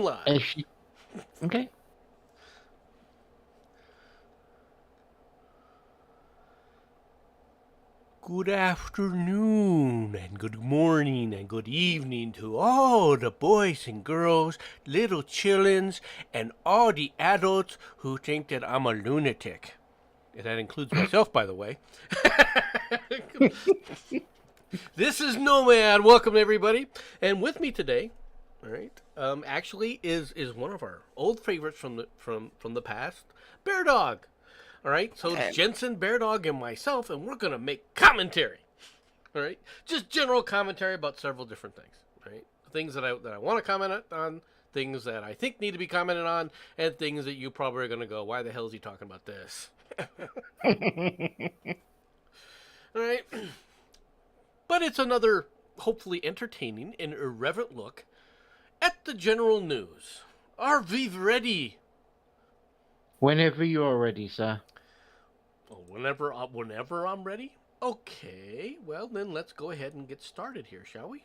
live. Okay. Good afternoon, and good morning, and good evening to all the boys and girls, little chillins, and all the adults who think that I'm a lunatic. And that includes myself, by the way. This is Nomad. Welcome, everybody. And with me today, all right, actually is one of our old favorites from the past, Bear Dog. All right, so it's Jensen, Bear Dog, and myself, and we're gonna make commentary. All right, just general commentary about several different things. Right, things that I want to comment on, things that I think need to be commented on, and things that you probably are gonna go, why the hell is he talking about this? All right, but it's another hopefully entertaining and irreverent look at the general news. Are we ready? Whenever you're ready, sir. Well, whenever I'm ready? Okay, well then let's go ahead and get started here, shall we?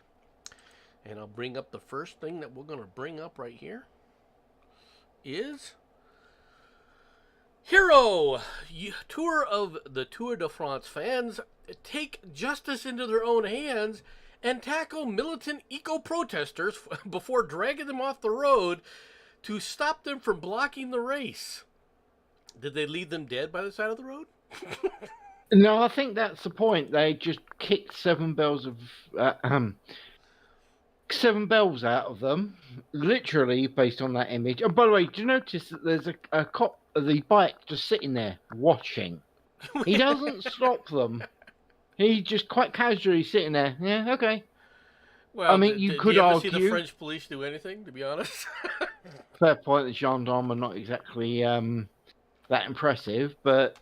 And I'll bring up the first thing that we're going to bring up right here is Hero! Tour of the Tour de France fans take justice into their own hands and tackle militant eco-protesters before dragging them off the road to stop them from blocking the race. Did they leave them dead by the side of the road? No, I think that's the point. They just kicked seven bells out of them, literally based on that image. And by the way, do you notice that there's a cop of the bike just sitting there watching? He doesn't stop them. He's just quite casually sitting there. Yeah, okay. Well, I mean, you could ever argue. see the French police do anything, to be honest? Fair point. The gendarmes are not exactly that impressive, but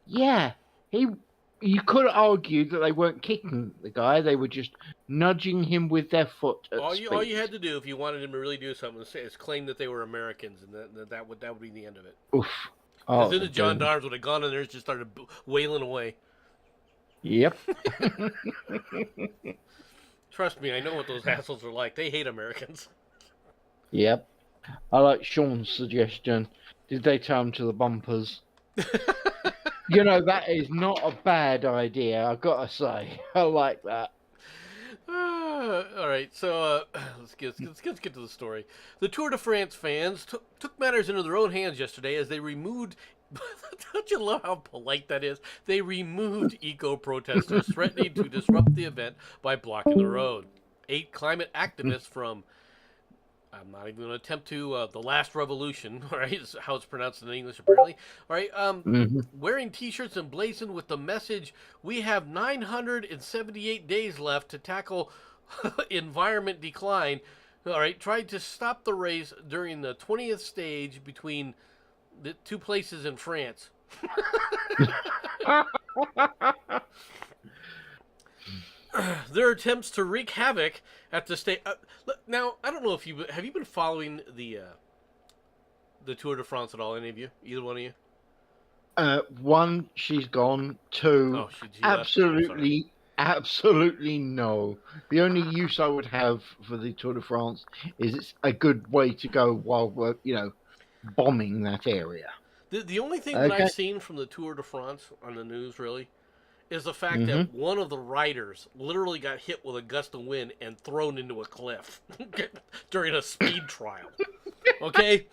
yeah, you could argue that they weren't kicking the guy; they were just nudging him with their foot. All you had to do if you wanted him to really do something is claim that they were Americans, and that would be the end of it. Oof! Because then the gendarmes would have gone in there and just started wailing away. Yep. Trust me, I know what those assholes are like. They hate Americans. Yep. I like Sean's suggestion. Did they tie him to the bumpers? You know, that is not a bad idea, I've got to say. I like that. All right, so let's get to the story. The Tour de France fans took matters into their own hands yesterday as they removed... Don't you love how polite that is? They removed eco-protesters threatening to disrupt the event by blocking the road. 8 climate activists from... I'm not even going to attempt to... The Last Revolution, all right, is how it's pronounced in English, apparently. All right, wearing T-shirts emblazoned with the message, "We have 978 days left to tackle environment decline." All right, tried to stop the race during the 20th stage between the 2 places in France. Their attempts to wreak havoc at the state. Now, I don't know if have you been following the Tour de France at all? Any of you? Either one of you? 1, she's gone. 2, absolutely no. The only use I would have for the Tour de France is it's a good way to go while we're, bombing that area. The only thing that I've seen from the Tour de France on the news, really, is the fact that one of the riders literally got hit with a gust of wind and thrown into a cliff during a speed trial. Okay?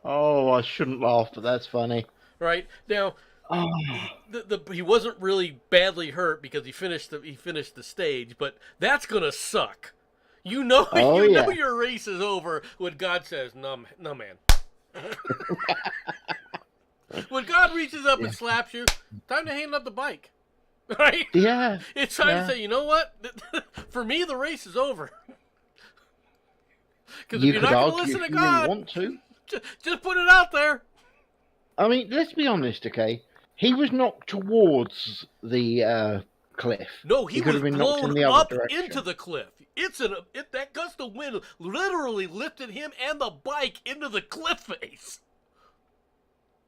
Oh, I shouldn't laugh, but that's funny. Right? Now, he wasn't really badly hurt because he finished the stage, but that's going to suck. You know your race is over when God says, no man. When God reaches up and slaps you, time to hand up the bike. Right? Yeah. It's time to say, you know what? For me, the race is over. Because if you're not going to listen to God, really want to. Just put it out there. I mean, let's be honest, okay? He was knocked towards the cliff. No, he was been blown up into the cliff. That gust of wind literally lifted him and the bike into the cliff face.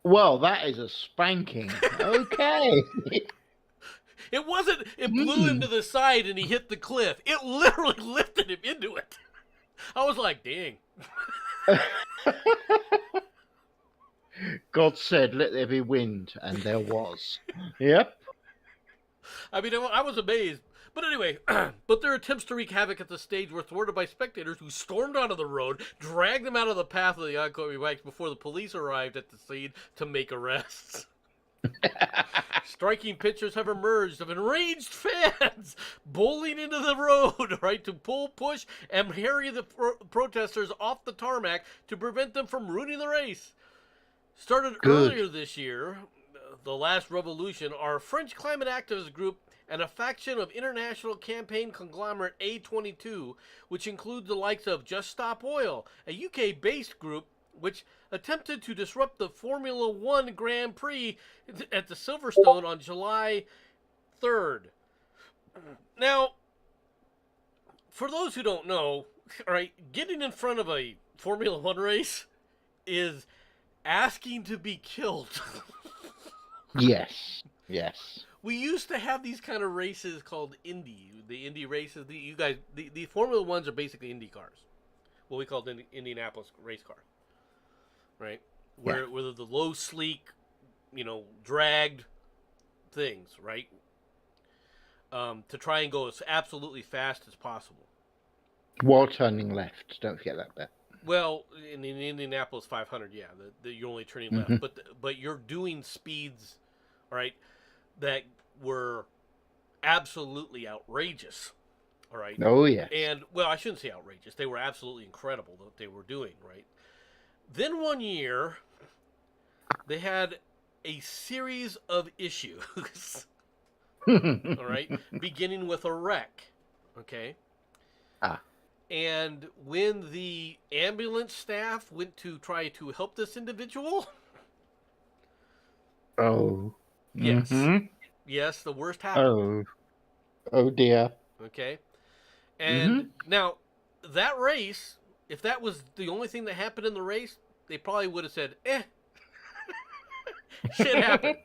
Well, that is a spanking. Okay. It wasn't, it blew him to the side and he hit the cliff. It literally lifted him into it. I was like, dang. God said, "Let there be wind," and there was. Yep. I mean, I was amazed. But anyway, but their attempts to wreak havoc at the stage were thwarted by spectators who stormed onto the road, dragged them out of the path of the oncoming bikes before the police arrived at the scene to make arrests. Striking pictures have emerged of enraged fans bowling into the road, right, to pull, push, and harry the protesters off the tarmac to prevent them from ruining the race. Started Good. earlier this year, the Last Revolution, our French climate activist group and a faction of international campaign conglomerate A22, which includes the likes of Just Stop Oil, a UK-based group which attempted to disrupt the Formula One Grand Prix at the Silverstone on July 3rd. Now, for those who don't know, all right, getting in front of a Formula One race is asking to be killed. Yes. Yes. We used to have these kind of races called Indy. The Indy races, the Formula Ones are basically Indy cars. What we call the Indianapolis race car. Right? Where they're the low, sleek, dragged things, right? To try and go as absolutely fast as possible. While turning left. Don't forget that bit. Well, in the Indianapolis 500, yeah, you're only turning left, but you're doing speeds, all right, that were absolutely outrageous, all right. Oh yeah. And well, I shouldn't say outrageous; they were absolutely incredible what they were doing, right. Then one year, they had a series of issues, all right, beginning with a wreck, okay. And when the ambulance staff went to try to help this individual, Oh. yes, yes, the worst happened. Oh dear. Okay, and now that race, if that was the only thing that happened in the race, they probably would have said, shit happened.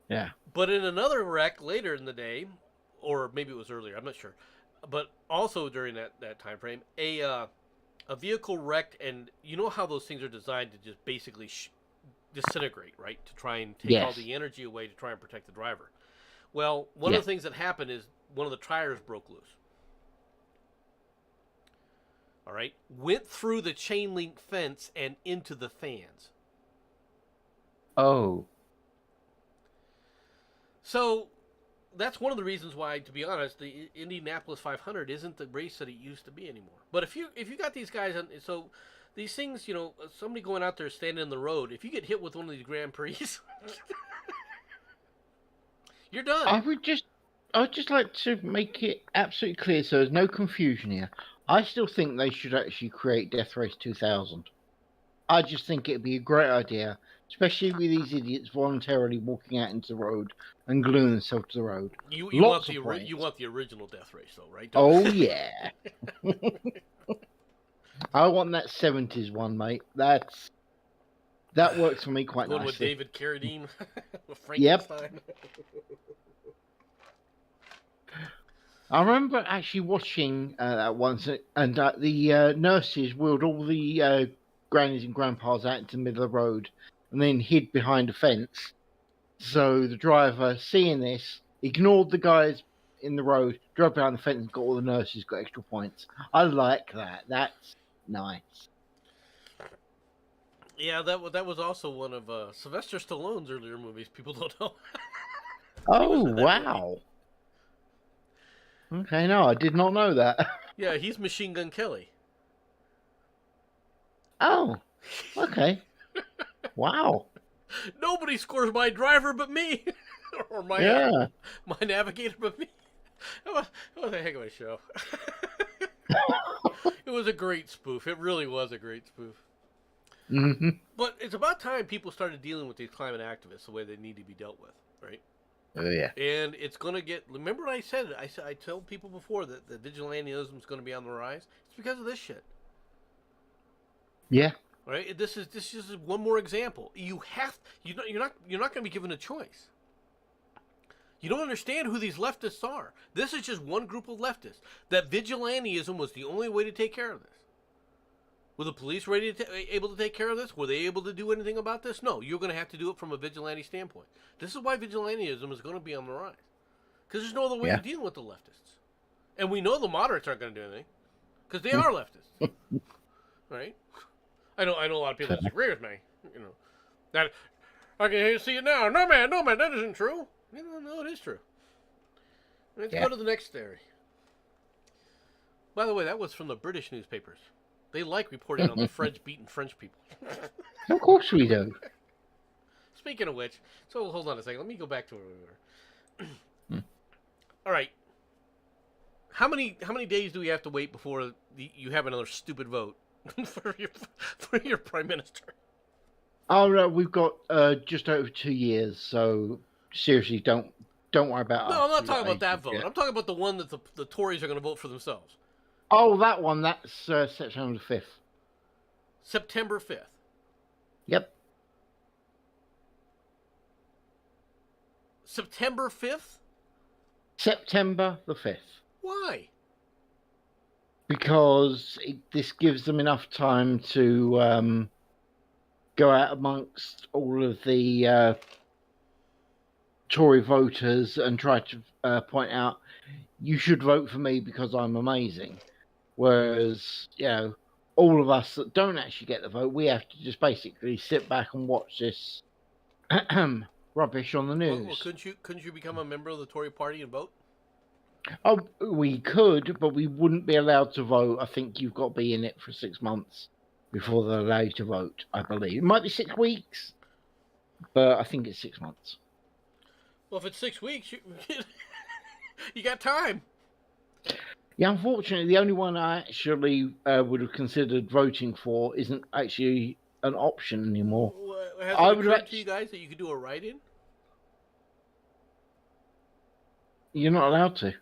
Yeah. But in another wreck later in the day, or maybe it was earlier, I'm not sure, but also during that time frame, a vehicle wrecked, and you know how those things are designed to just basically disintegrate, right? To try and take all the energy away to try and protect the driver. Well, one of the things that happened is one of the tires broke loose. All right, went through the chain link fence and into the fans. Oh. So that's one of the reasons why, to be honest, the Indianapolis 500 isn't the race that it used to be anymore. But if you got these guys, so these things, somebody going out there standing in the road, if you get hit with one of these Grand Prix, you're done. I'd just like to make it absolutely clear so there's no confusion here. I still think they should actually create Death Race 2000. I just think it'd be a great idea, especially with these idiots voluntarily walking out into the road and gluing themselves to the road. You want the original Death Race, though, right? Oh yeah. I want that 70s one, mate. That works for me quite nicely. With David Carradine, with Frankenstein. Yep. I remember actually watching that once, and the nurses wheeled all the grannies and grandpas out into the middle of the road and then hid behind a fence. So the driver, seeing this, ignored the guys in the road, drove behind the fence and got all the nurses, got extra points. I like that. That's nice. Yeah, that was also one of Sylvester Stallone's earlier movies. People don't know. Oh, wow. Okay, no, I did not know that. Yeah, he's Machine Gun Kelly. Oh, okay. Wow. Nobody scores my driver but me. Or my navigator but me. It was a heck of a show. It was a great spoof. It really was a great spoof. Mm-hmm. But it's about time people started dealing with these climate activists the way they need to be dealt with, right? Oh, yeah. And it's going to get... Remember what I said? I told people before that the vigilantism is going to be on the rise. It's because of this shit. Yeah. Right? This is one more example. You're not going to be given a choice. You don't understand who these leftists are. This is just one group of leftists. That vigilantism was the only way to take care of this. Were the police able to take care of this? Were they able to do anything about this? No, you're going to have to do it from a vigilante standpoint. This is why vigilantism is going to be on the rise. Because there's no other way Yeah. of dealing with the leftists. And we know the moderates aren't going to do anything. Because they are leftists. Right? I know a lot of people disagree with me. You know, that I can see it now. No, man, that isn't true. No, it is true. Let's go to the next theory. By the way, that was from the British newspapers. They like reporting on the French beating French people. Of course we do. Speaking of which, so hold on a second. Let me go back to where we were. All right. How many days do we have to wait before you have another stupid vote for your prime minister? Oh no, we've got just over 2 years. So seriously, don't worry about. No, us. I'm not We've talking got about that ages vote. yet. I'm talking about the one that the Tories are going to vote for themselves. Oh, that one. That's September 5th. September 5th. Yep. September 5th? September the 5th. Why? Because this gives them enough time to go out amongst all of the Tory voters and try to point out, you should vote for me because I'm amazing. Whereas, all of us that don't actually get the vote, we have to just basically sit back and watch this rubbish on the news. Well, couldn't you become a member of the Tory party and vote? Oh, we could, but we wouldn't be allowed to vote. I think you've got to be in it for 6 months before they'll allow you to vote, I believe. It might be 6 weeks, but I think it's 6 months. Well, if it's 6 weeks, you got time. Yeah, unfortunately, the only one I actually would have considered voting for isn't actually an option anymore. Has I it would occurred to you guys that you could do a write-in? You're not allowed to.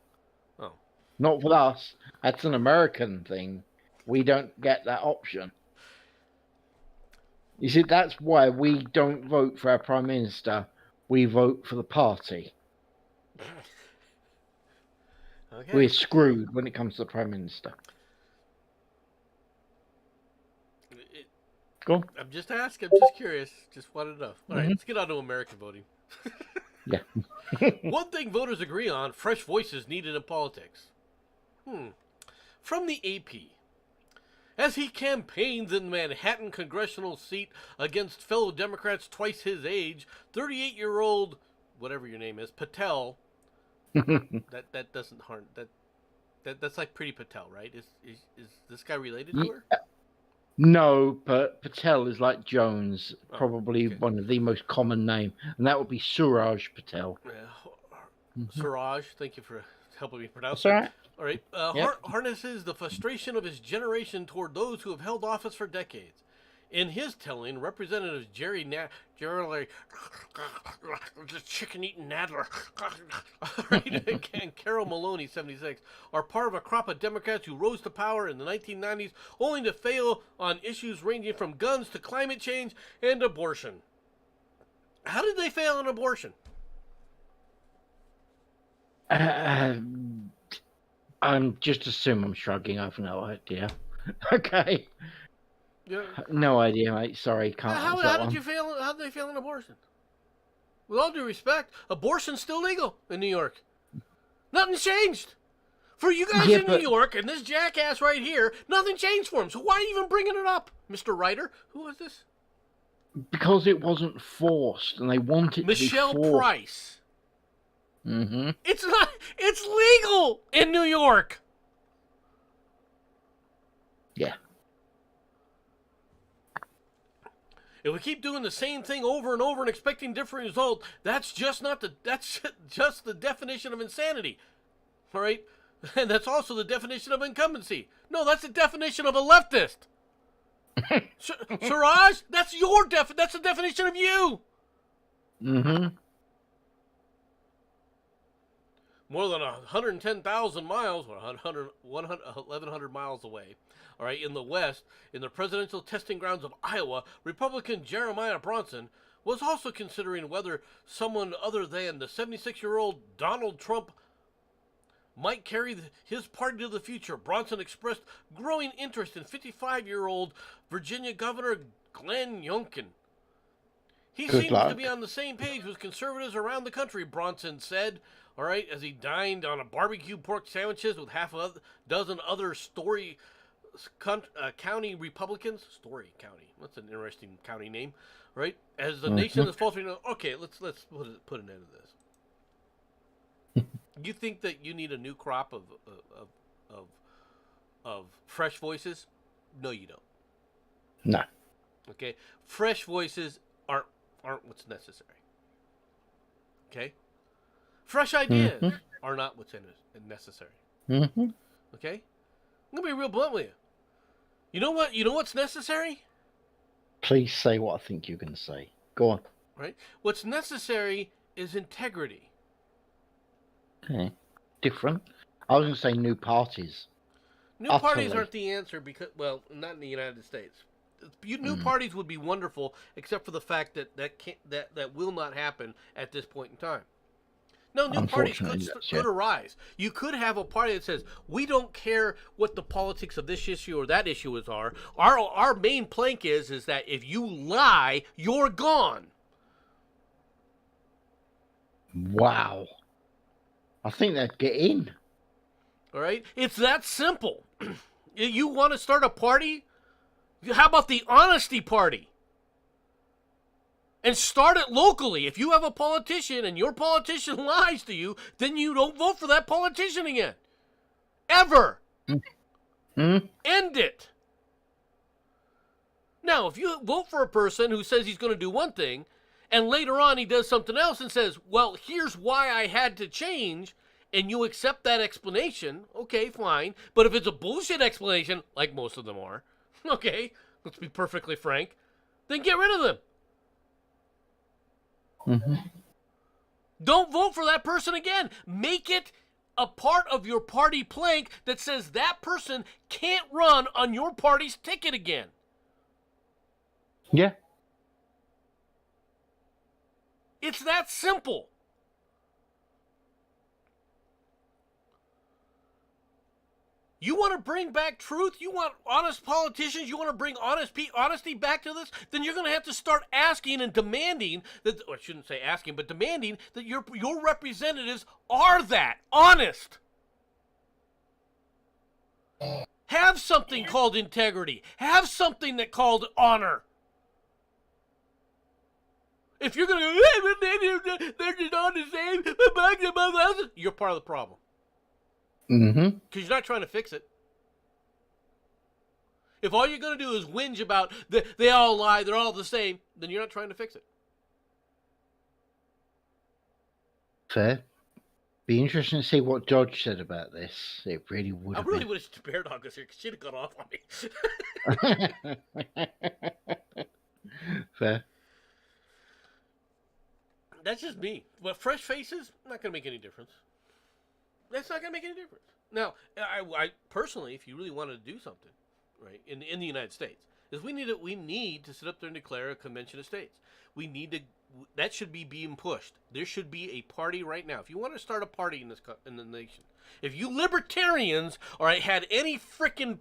Oh. Not with us. That's an American thing. We don't get that option. You see, that's why we don't vote for our Prime Minister. We vote for the party. Okay. We're screwed when it comes to the Prime Minister. Go on. I'm just asking. I'm just curious. Just wanted to know. All right, let's get on to American voting. Yeah. One thing voters agree on, fresh voices needed in politics. From the AP. As he campaigns in the Manhattan congressional seat against fellow Democrats twice his age, 38-year-old, whatever your name is, Patel, that doesn't harm, that's like Priti Patel, right? Is this guy related to her? No, but Patel is like Jones, probably one of the most common name, and that would be Suraj Patel. Suraj, thank you for helping me pronounce That's all right. All right. Yep. Harnesses the frustration of his generation toward those who have held office for decades. In his telling, Representatives Jerry the chicken-eating Nadler, and Carol Maloney, 76, are part of a crop of Democrats who rose to power in the 1990s only to fail on issues ranging from guns to climate change and abortion. How did they fail on abortion? I'm just assuming I'm shrugging. I have no idea. Okay. Yeah. No idea, mate. Sorry, can't answer that How one. did they fail on abortion? With all due respect, abortion's still legal in New York. Nothing's changed. For you guys in New York and this jackass right here, nothing changed for him. So why are you even bringing it up, Mr. Writer? Who was this? Because it wasn't forced, and they want it Michelle to be forced. Price. Mm-hmm. It's not. It's legal in New York. Yeah. If we keep doing the same thing over and over and expecting different results, that's just the definition of insanity. All right? And that's also the definition of incumbency. No, that's the definition of a leftist. Suraj, that's that's the definition of you. Mm-hmm. More than 110,000 miles, or 1,100 miles away, all right, in the West, in the presidential testing grounds of Iowa, Republican Jeremiah Bronson was also considering whether someone other than the 76-year-old Donald Trump might carry his party to the future. Bronson expressed growing interest in 55-year-old Virginia Governor Glenn Youngkin. He Good seems luck. to be on the same page with conservatives around the country, Bronson said. All right, as he dined on a barbecue pork sandwiches with half a dozen other County Republicans. Story County. That's an interesting county name, right? As the nation is faltering. Okay, let's put an end to this. You think that you need a new crop of fresh voices? No, you don't. No. Okay, fresh voices aren't what's necessary. Okay, fresh ideas are not what's necessary. Mm-hmm. Okay, I'm gonna be real blunt with you. You know what? You know what's necessary? Please say what I think you're going to say. Go on. Right. What's necessary is integrity. Okay. Different. I was going to say new parties. New parties Utterly. aren't the answer because, well, not in the United States. New parties would be wonderful, except for the fact that will not happen at this point in time. No, new parties could arise. You could have a party that says, we don't care what the politics of this issue or that issue are. Our main plank is that if you lie, you're gone. Wow. I think they'd get in. All right? It's that simple. You want to start a party? How about the Honesty Party? And start it locally. If you have a politician and your politician lies to you, then you don't vote for that politician again. Ever. End it. Now, if you vote for a person who says he's going to do one thing, and later on he does something else and says, well, here's why I had to change, and you accept that explanation, okay, fine. But if it's a bullshit explanation, like most of them are, okay, let's be perfectly frank, then get rid of them. Don't vote for that person again. Make it a part of your party plank that says that person can't run on your party's ticket again. Yeah. It's that simple. You want to bring back truth? You want honest politicians? You want to bring honesty back to this? Then you're going to have to start asking and demanding that, or I shouldn't say asking, but demanding that your representatives are that honest. Have something called integrity. Have something that called honor. If you're going to go, they're just on the same, you're part of the problem. Because you're not trying to fix it. If all you're going to do is whinge about they all lie, they're all the same, then you're not trying to fix it. Fair. Be interesting to see what George said about this. It really would. I really wish Bear Dog was here because she'd have got off on me. Fair. That's just me. But fresh faces, not going to make any difference. That's not going to make any difference. Now, I personally, if you really wanted to do something, right, in the United States, is we need to sit up there and declare a convention of states. We need to. That should be being pushed. There should be a party right now. If you want to start a party in the nation, if you libertarians had any freaking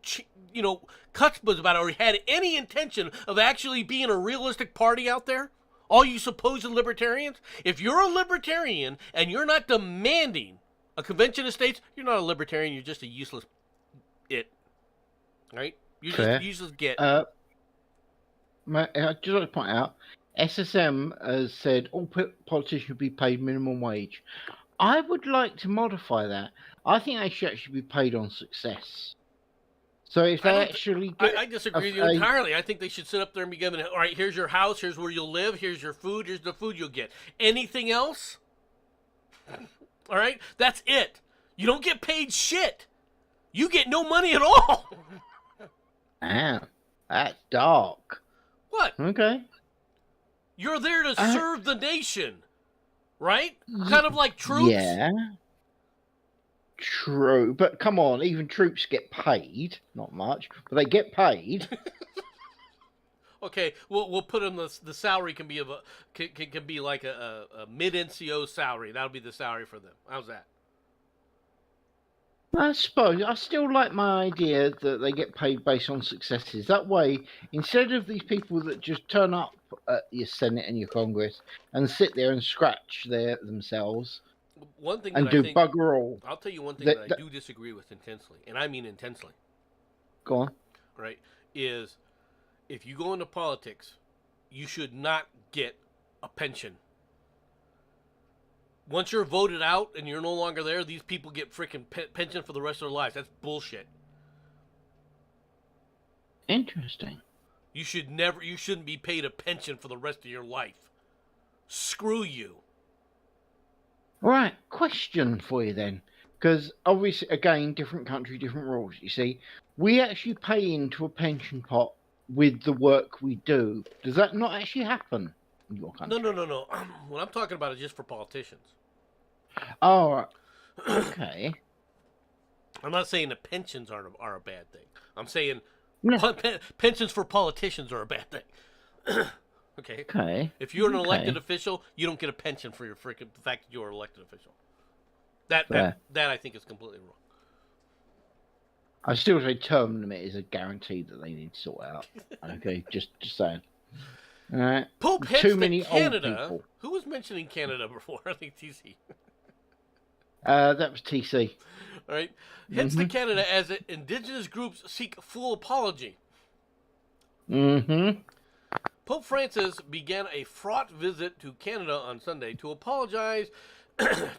chutzpahs about it, or had any intention of actually being a realistic party out there, all you supposed libertarians, if you're a libertarian and you're not demanding a convention of states, you're not a libertarian. You're just a useless right? You're just a useless git. I'd just like to point out, SSM has said all politicians should be paid minimum wage. I would like to modify that. I think they should actually be paid on success. So if they actually get I disagree with you entirely. I think they should sit up there and be given, all right, here's your house, here's where you'll live, here's your food, here's the food you'll get. Anything else? All right? That's it. You don't get paid shit. You get no money at all. Damn, that's dark. What? Okay. You're there to serve the nation, right? Kind of like troops. Yeah. True, but come on, even troops get paid. Not much, but they get paid. Okay, we'll put in the salary can be can be like a mid NCO salary. That'll be the salary for them. How's that? I suppose I still like my idea that they get paid based on successes. That way, instead of these people that just turn up at your Senate and your Congress and sit there and scratch themselves One thing that and I do think, bugger all, I'll tell you one thing that that, I that do disagree with intensely, and I mean intensely, go on. right? Is if you go into politics, you should not get a pension. Once you're voted out and you're no longer there, these people get freaking pension for the rest of their lives. That's bullshit. Interesting. You shouldn't be paid a pension for the rest of your life. Screw you. All right, question for you then, because obviously, again, different country, different rules. You see, we actually pay into a pension pot with the work we do. Does that not actually happen in your No, country? no, no, no. What I'm talking about is just for politicians. Oh, okay. I'm not saying that pensions are a bad thing. I'm saying No. pensions for politicians are a bad thing. Okay. Okay. If you're an elected Okay. official, you don't get a pension for the fact that you're an elected official. That Fair. that I think is completely wrong. I still say term limit is a guarantee that they need to sort out. Okay, just saying. All right. Pope Too heads many to old Canada. people. Who was mentioning Canada before? I think TC. That was TC. All right. Heads to Mhm. Canada as indigenous groups seek full apology. Mm-hmm. Pope Francis began a fraught visit to Canada on Sunday to apologize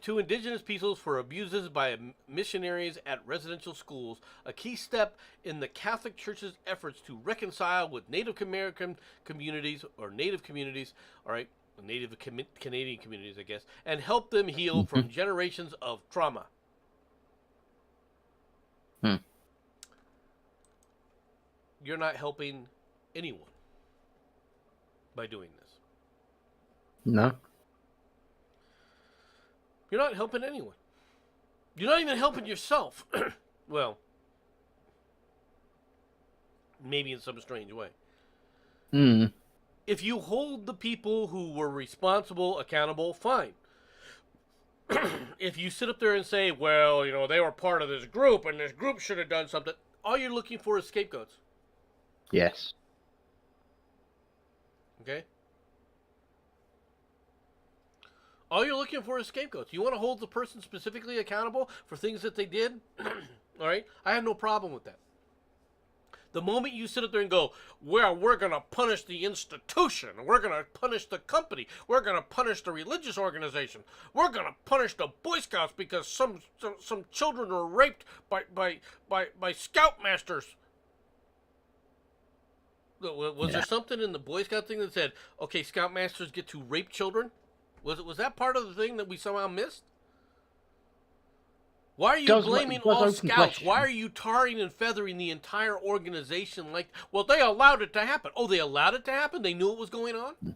to indigenous peoples for abuses by missionaries at residential schools, a key step in the Catholic Church's efforts to reconcile with Native American communities or Native communities, all right, Native Canadian communities, I guess, and help them heal from generations of trauma. Hmm. You're not helping anyone by doing this. No. You're not helping anyone. You're not even helping yourself. Well, maybe in some strange way. Hmm. If you hold the people who were responsible accountable, fine. If you sit up there and say, well, you know, they were part of this group and this group should have done something, all you're looking for is scapegoats. Yes. Okay? All you're looking for is scapegoats. You want to hold the person specifically accountable for things that they did? All right? I have no problem with that. The moment you sit up there and go, well, we're going to punish the institution, we're going to punish the company, we're going to punish the religious organization, we're going to punish the Boy Scouts because some children were raped by scoutmasters. Was there something in the Boy Scout thing that said, okay, scoutmasters get to rape children? Was that part of the thing that we somehow missed? Why are you blaming all scouts? Why are you tarring and feathering the entire organization like, well, they allowed it to happen. Oh, they allowed it to happen? They knew it was going on?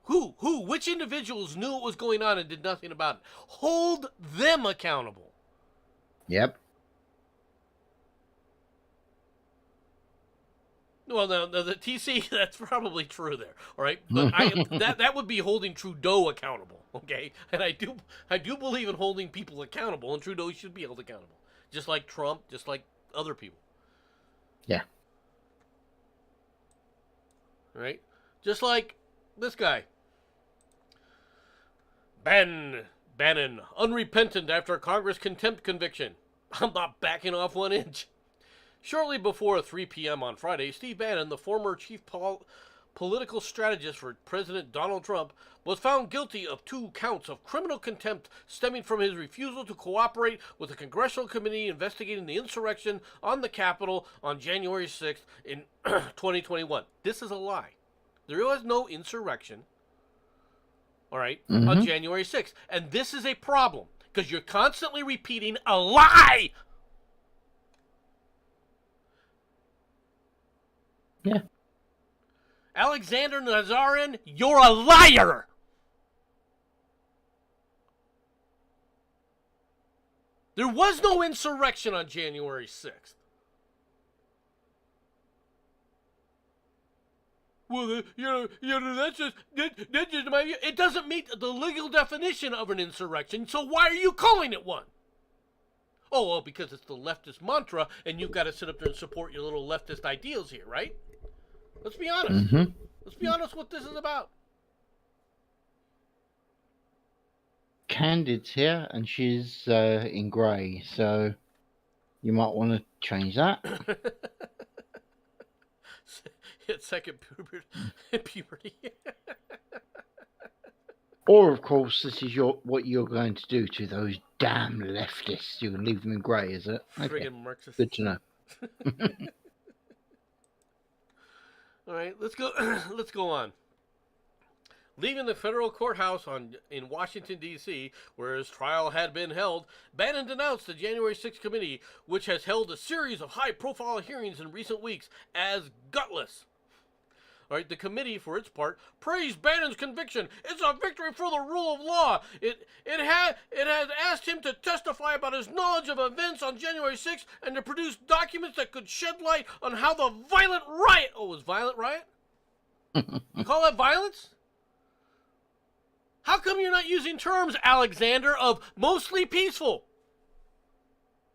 Who? Which individuals knew it was going on and did nothing about it? Hold them accountable. Yep. Well, now the TC, that's probably true there, all right. But that would be holding Trudeau accountable, okay? And I do believe in holding people accountable, and Trudeau should be held accountable, just like Trump, just like other people. Yeah. All right, just like this guy, Bannon, unrepentant after a Congress contempt conviction. I'm not backing off 1 inch. Shortly before 3 p.m. on Friday, Steve Bannon, the former chief political strategist for President Donald Trump, was found guilty of 2 counts of criminal contempt stemming from his refusal to cooperate with a congressional committee investigating the insurrection on the Capitol on January 6th in 2021. This is a lie. There was no insurrection, all right, on January 6th. And this is a problem because you're constantly repeating a lie. Yeah. Alexander Nazarin, you're a liar! There was no insurrection on January 6th. well, that's just my view. It doesn't meet the legal definition of an insurrection, so why are you calling it one? Oh, well, because it's the leftist mantra, and you've got to sit up there and support your little leftist ideals here, right? Let's be honest. Mm-hmm. Let's be honest what this is about. Candid's here, and she's in grey, so you might want to change that. It's second puberty. Or, of course, this is what you're going to do to those damn leftists. You can leave them in grey, is it? Okay. Friggin' Marxist. Good to know. All right, let's go. Let's go on. Leaving the federal courthouse in Washington, D.C., where his trial had been held, Bannon denounced the January 6th committee, which has held a series of high-profile hearings in recent weeks, as gutless. All right, the committee, for its part, praised Bannon's conviction. It's a victory for the rule of law. It has asked him to testify about his knowledge of events on January 6th and to produce documents that could shed light on how the violent riot... Oh, it was violent riot? You call that violence? How come you're not using terms, Alexander, of mostly peaceful?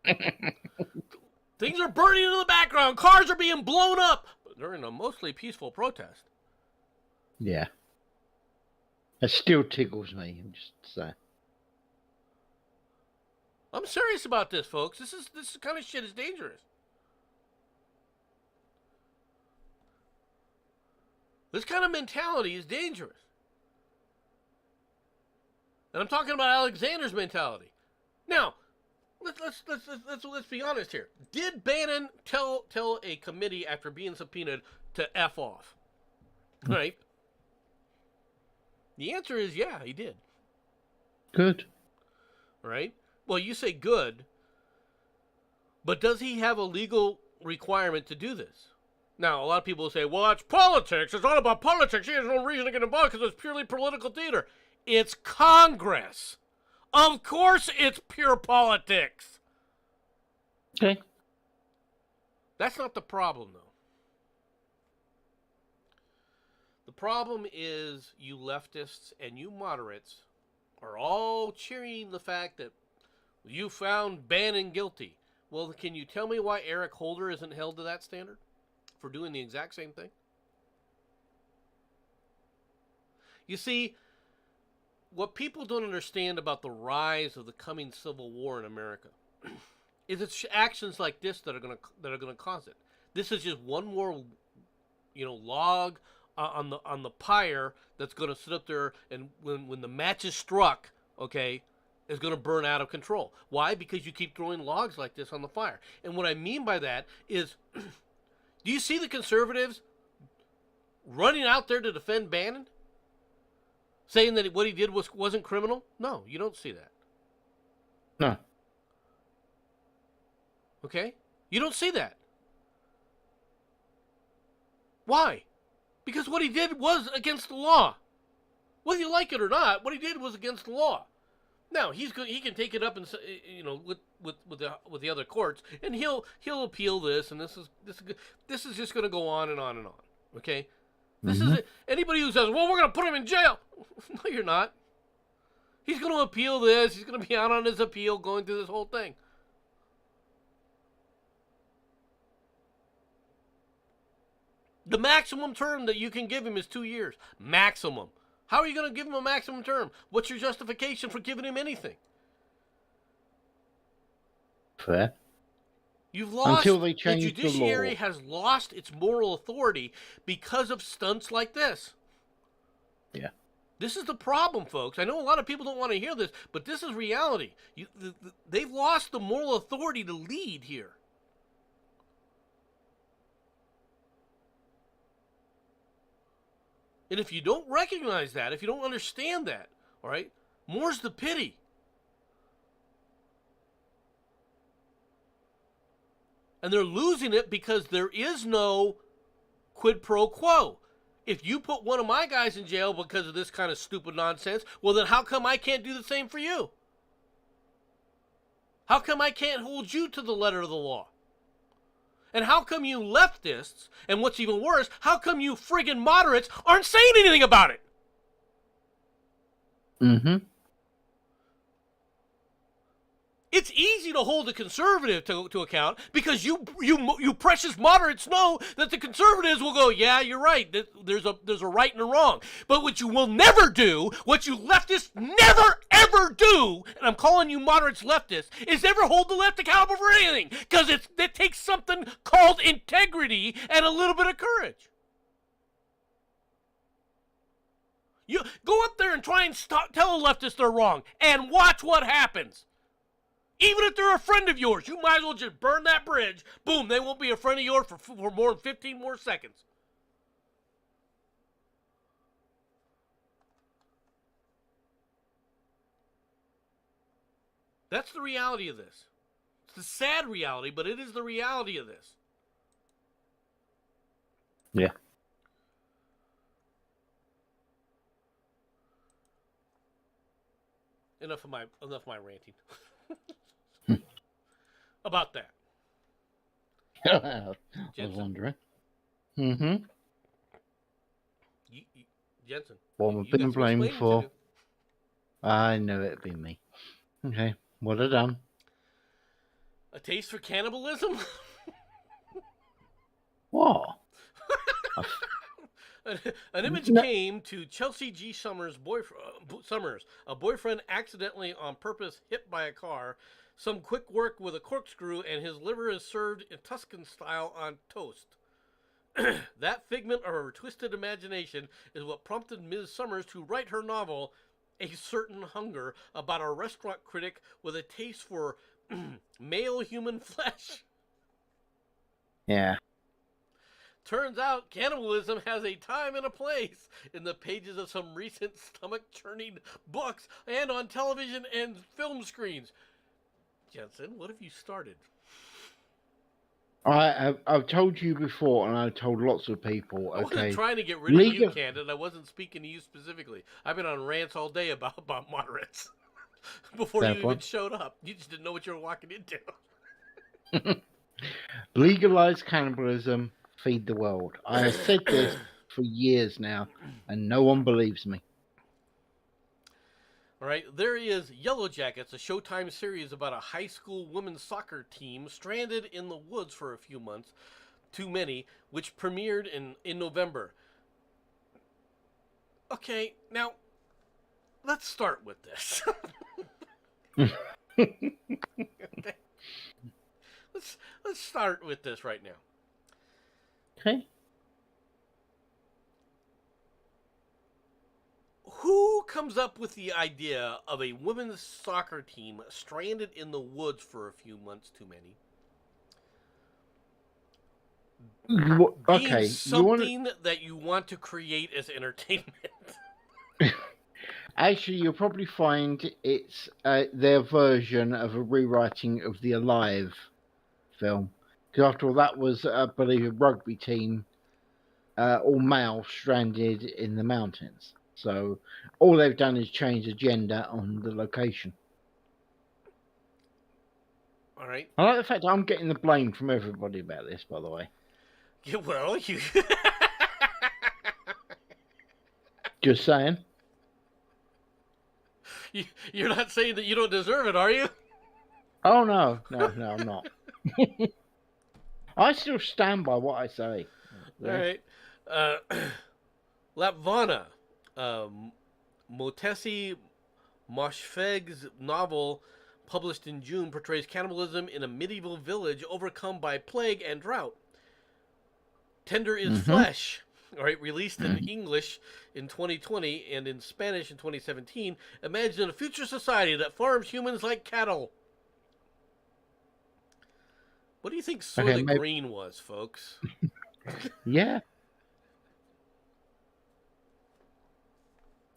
Things are burning in the background. Cars are being blown up during a mostly peaceful protest. Yeah. It still tickles me, I'm just saying. I'm serious about this, folks. This kind of shit is dangerous. This kind of mentality is dangerous. And I'm talking about Alexander's mentality. Now, let's be honest here. Did Bannon tell a committee after being subpoenaed to F off? Right? The answer is yeah, he did. Good. Right? Well, you say good, but does he have a legal requirement to do this? Now, a lot of people will say, well, that's politics. It's all about politics. He has no reason to get involved because it's purely political theater. It's Congress. Of course it's pure politics. Okay. That's not the problem, though. The problem is you leftists and you moderates are all cheering the fact that you found Bannon guilty. Well, can you tell me why Eric Holder isn't held to that standard for doing the exact same thing? You see, what people don't understand about the rise of the coming civil war in America is it's actions like this that are gonna cause it. This is just one more, log on the pyre that's gonna sit up there, and when the match is struck, okay, is gonna burn out of control. Why? Because you keep throwing logs like this on the fire. And what I mean by that is, do you see the conservatives running out there to defend Bannon? Saying that what he did wasn't criminal? No, you don't see that. No. Okay? You don't see that. Why? Because what he did was against the law. Whether you like it or not, what he did was against the law. Now, he can take it up and with the other courts, and he'll appeal this, and this is just going to go on and on and on. Okay? This is it. Anybody who says, well, we're going to put him in jail. No, you're not. He's going to appeal this. He's going to be out on his appeal going through this whole thing. The maximum term that you can give him is 2 years. Maximum. How are you going to give him a maximum term? What's your justification for giving him anything? Fair. You've lost. Until they change the judiciary the law. has lost its moral authority because of stunts like this. Yeah. This is the problem, folks. I know a lot of people don't want to hear this, but this is reality. They've lost the moral authority to lead here. And if you don't recognize that, if you don't understand that, all right, more's the pity. And they're losing it because there is no quid pro quo. If you put one of my guys in jail because of this kind of stupid nonsense, well, then how come I can't do the same for you? How come I can't hold you to the letter of the law? And how come you leftists, and what's even worse, how come you friggin' moderates aren't saying anything about it? Mm-hmm. It's easy to hold a conservative to account because you precious moderates know that the conservatives will go, yeah, you're right. There's a right and a wrong. But what you will never do, what you leftists never ever do, and I'm calling you moderates leftists, is ever hold the left accountable for anything, because it takes something called integrity and a little bit of courage. You go up there and try and tell a leftist they're wrong, and watch what happens. Even if they're a friend of yours, you might as well just burn that bridge. Boom, they won't be a friend of yours for more than 15 more seconds. That's the reality of this. It's the sad reality, but it is the reality of this. Yeah. Enough of my ranting. About that. I was wondering. Mm-hmm. Jensen. What I've been blamed for. I know it'd be me. Okay, what have I done? A taste for cannibalism? What? An image came to Chelsea G. Summers, a boyfriend accidentally on purpose hit by a car. Some quick work with a corkscrew, and his liver is served in Tuscan style on toast. That figment of her twisted imagination is what prompted Ms. Summers to write her novel, A Certain Hunger, about a restaurant critic with a taste for male human flesh. Yeah. Turns out cannibalism has a time and a place in the pages of some recent stomach-churning books and on television and film screens. Jensen, what have you started? I've told you before, and I've told lots of people. Okay. I wasn't trying to get rid of you, Candid. I wasn't speaking to you specifically. I've been on rants all day about moderates before you even showed up. You just didn't know what you were walking into. Legalize cannibalism, feed the world. I have said this for years now, and no one believes me. All right, there is Yellow Jackets, a Showtime series about a high school women's soccer team stranded in the woods for a few months, too many, which premiered in November. Okay, now, let's start with this. Okay. Let's start with this right now. Okay. Who comes up with the idea of a women's soccer team stranded in the woods for a few months too many? Okay. Being something that you want to create as entertainment. Actually, you'll probably find it's their version of a rewriting of the Alive film. Because after all, that was, I believe, a rugby team, all male, stranded in the mountains. So all they've done is change the gender on the location. All right. I like the fact I'm getting the blame from everybody about this, by the way. Yeah, well, you... Just saying. You're not saying that you don't deserve it, are you? Oh, no, I'm not. I still stand by what I say. All right. Lapvana, Motesi Moshfegh's novel, published in June, portrays cannibalism in a medieval village overcome by plague and drought. Tender is Flesh, all right, released in English in 2020 and in Spanish in 2017, imagine a future society that farms humans like cattle. What do you think Soy the Green was, folks? Yeah.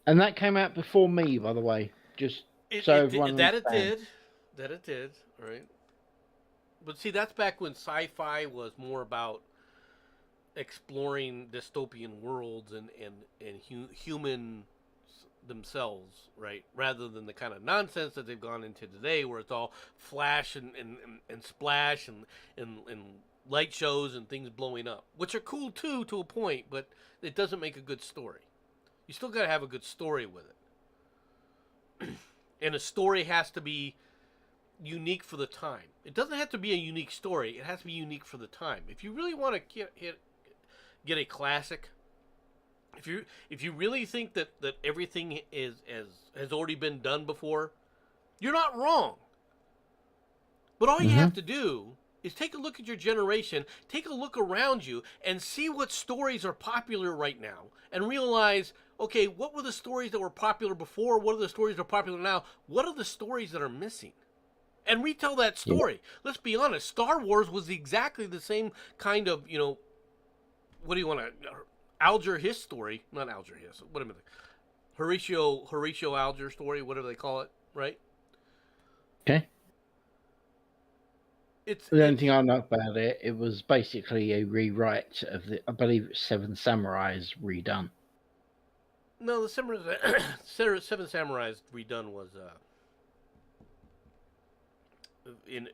And that came out before me, by the way. Just that it did, all right. But see, that's back when sci-fi was more about exploring dystopian worlds and humans themselves, right? Rather than the kind of nonsense that they've gone into today, where it's all flash and splash and light shows and things blowing up, which are cool too to a point, but it doesn't make a good story. You still got to have a good story with it. And a story has to be unique for the time. It doesn't have to be a unique story. It has to be unique for the time. If you really want to get a classic, if you really think that everything has already been done before, you're not wrong. But all you have to do is take a look at your generation, take a look around you, and see what stories are popular right now, and realize, okay, what were the stories that were popular before? What are the stories that are popular now? What are the stories that are missing? And retell that story. Yeah. Let's be honest. Star Wars was exactly the same kind of, what do you want to, Alger Hiss story? Not Alger Hiss. What am I thinking? Horatio Alger story, whatever they call it, right? Okay. The only thing I know about it, it was basically a rewrite of I believe it's Seven Samurais redone. No, the Seven Samurais redone was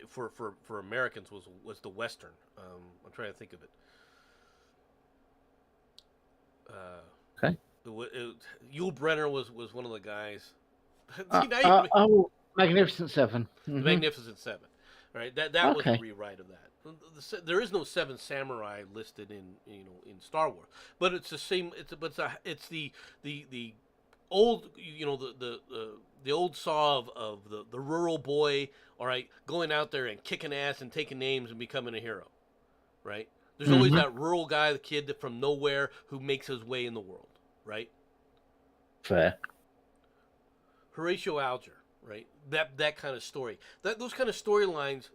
for Americans was the Western. I'm trying to think of it. Okay. Yul Brynner was one of the guys. Magnificent Seven. The Magnificent Seven. Right, that was a rewrite of that. There is no Seven Samurai listed in Star Wars, but it's the same. It's the old the old saw of the rural boy. All right, going out there and kicking ass and taking names and becoming a hero. Right. There's always that rural guy, the kid from nowhere who makes his way in the world. Right. Fair. Horatio Alger. Right, that kind of story, those kind of storylines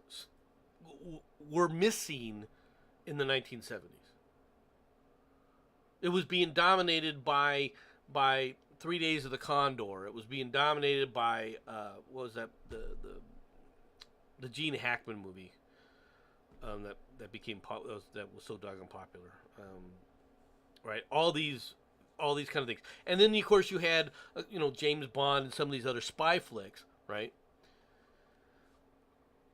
were missing in the 1970s. It was being dominated by 3 Days of the Condor. It was being dominated by what was that the Gene Hackman movie that became that was so doggone popular. Right, all these kind of things. And then, of course, you had, James Bond and some of these other spy flicks, right?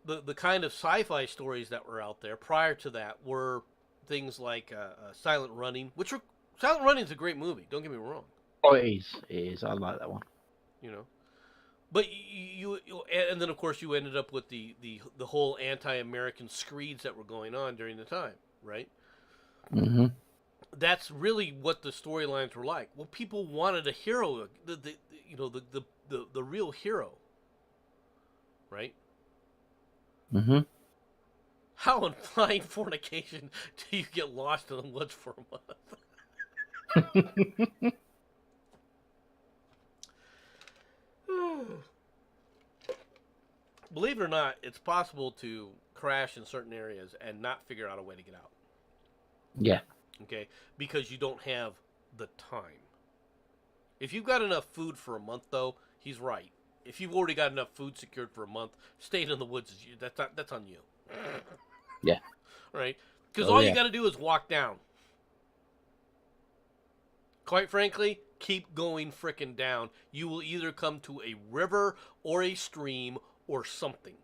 The kind of sci-fi stories that were out there prior to that were things like Silent Running, Silent Running is a great movie, don't get me wrong. Oh, it is. I like that one. But you and then, of course, you ended up with the whole anti-American screeds that were going on during the time, right? Mm-hmm. That's really what the storylines were like. Well, people wanted a hero, the real hero, right? Mm-hmm. How in flying fornication do you get lost in the woods for a month? Believe it or not, it's possible to crash in certain areas and not figure out a way to get out. Yeah. Okay, because you don't have the time. If you've got enough food for a month, though, he's right. If you've already got enough food secured for a month, staying in the woods that's on you. Yeah. Right? Because all you got to do is walk down. Quite frankly, keep going frickin' down. You will either come to a river or a stream or something,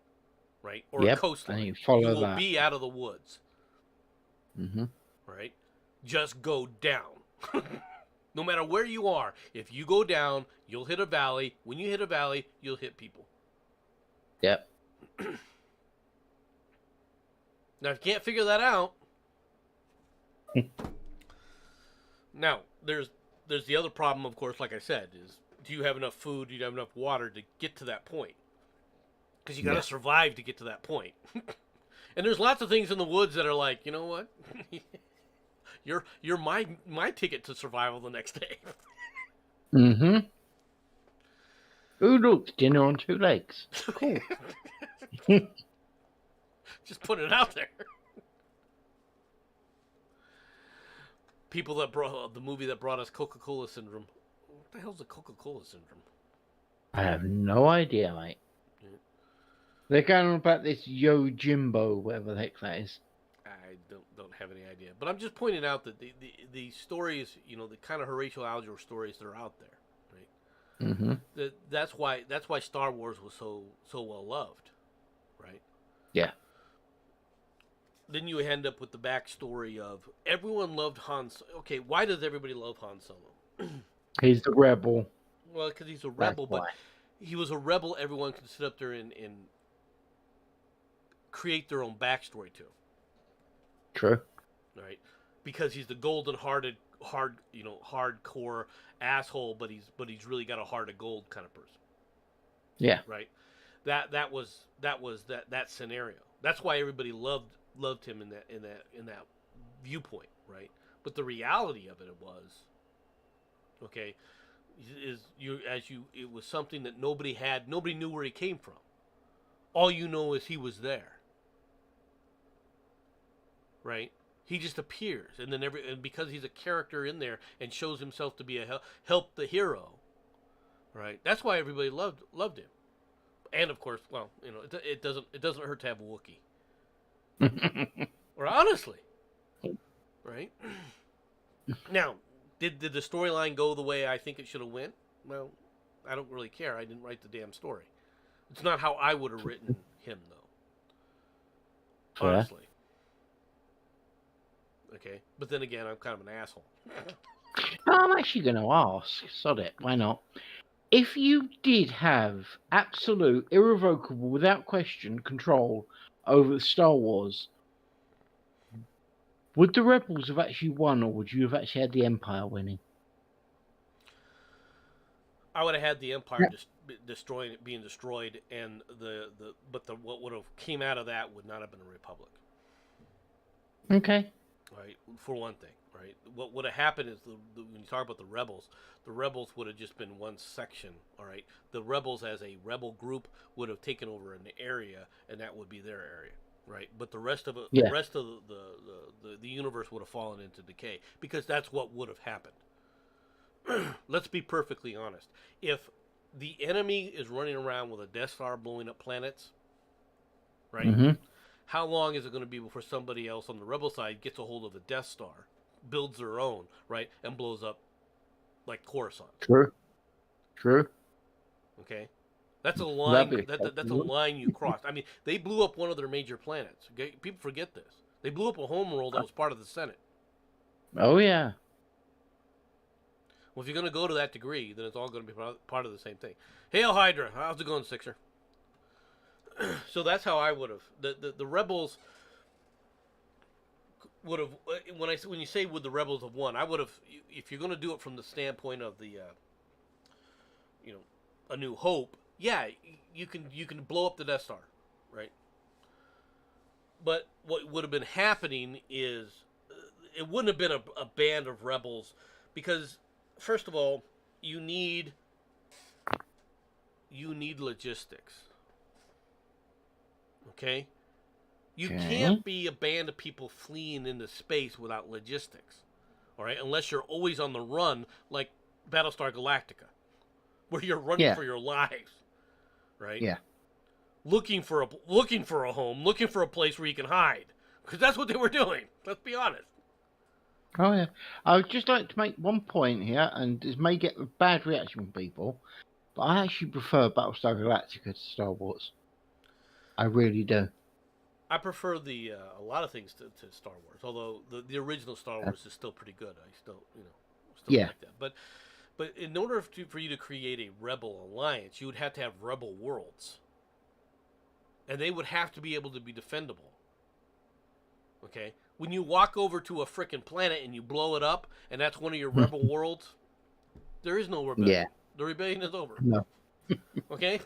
right? Or a coastline. And you will be out of the woods. Mm-hmm. Right? Just go down. No matter where you are, if you go down, you'll hit a valley. When you hit a valley, you'll hit people. Yep. Now, if you can't figure that out, now there's the other problem, of course. Like I said, is do you have enough food? Do you have enough water to get to that point? Because you got to survive to get to that point. And there's lots of things in the woods that are like, you know what? You're my ticket to survival the next day. Mm-hmm. Ooh, look, dinner on 2 legs. Cool. Just put it out there. People that brought the movie that brought us Coca-Cola Syndrome. What the hell's the Coca-Cola Syndrome? I have no idea, mate. Yeah. They're going on about this Yojimbo, whatever the heck that is. I don't have any idea, but I'm just pointing out that the stories, the kind of Horatio Alger stories that are out there, right? Mm-hmm. That's why Star Wars was so well loved, right? Yeah. then you end up with the backstory of everyone loved Okay, why does everybody love Han Solo? He's the rebel. Well, because he's a That's rebel, but why. he was a rebel everyone could sit up there and create their own backstory to, True. right? Because he's the golden-hearted, hardcore asshole, but he's really got a heart of gold kind of person, Yeah. right? That was that scenario. That's why everybody loved him in that viewpoint, right? But the reality of it was, okay, it was something that nobody knew where he came from. All you know is he was there, right? He just appears, and then and because he's a character in there and shows himself to be help the hero, right? That's why everybody loved him. And of course, well, it doesn't hurt to have a Wookiee. Or honestly, right? Now, did the storyline go the way I think it should have went? Well, I don't really care. I didn't write the damn story. It's not how I would have written him, though. Fair. Honestly. Okay, but then again, I'm kind of an asshole. I'm actually going to ask. Sod it. Why not? If you did have absolute, irrevocable, without question, control over Star Wars, would the Rebels have actually won, or would you have actually had the Empire winning? I would have had the Empire being destroyed, and what would have came out of that would not have been a Republic. Okay. Right, for one thing, right. What would have happened is when you talk about the rebels would have just been one section. All right, the rebels as a rebel group would have taken over an area, and that would be their area, right. But the rest of Yeah. the rest of the universe would have fallen into decay because that's what would have happened. Let's be perfectly honest. If the enemy is running around with a Death Star blowing up planets, right? Mm-hmm. How long is it going to be before somebody else on the rebel side gets a hold of the Death Star, builds their own, right, and blows up like Coruscant? True. Okay, that's a line. That'd be That's a line you crossed. I mean, they blew up one of their major planets. Okay? People forget this. They blew up a homeworld that was part of the Senate. Oh yeah. Well, if you're going to go to that degree, then it's all going to be part of the same thing. Hail Hydra! How's it going, Sixer? So that's how I would have. The rebels would have. When you say would the rebels have won, I would have. If you're going to do it from the standpoint of the, A New Hope, yeah, you can blow up the Death Star, right? But what would have been happening is it wouldn't have been a band of rebels because first of all, you need logistics. Okay? You can't be a band of people fleeing into space without logistics. All right? Unless you're always on the run like Battlestar Galactica, where you're running for your lives. Right? Yeah. Looking for a home, looking for a place where you can hide. Because that's what they were doing. Let's be honest. Oh yeah. I would just like to make one point here, and this may get a bad reaction from people, but I actually prefer Battlestar Galactica to Star Wars. I really do. I prefer a lot of things to Star Wars, although the original Star Wars is still pretty good. I still like that. But in order for you to create a rebel alliance, you would have to have rebel worlds, and they would have to be able to be defendable. Okay, when you walk over to a frickin' planet and you blow it up, and that's one of your rebel worlds, there is no rebellion. Yeah. The rebellion is over. No. Okay.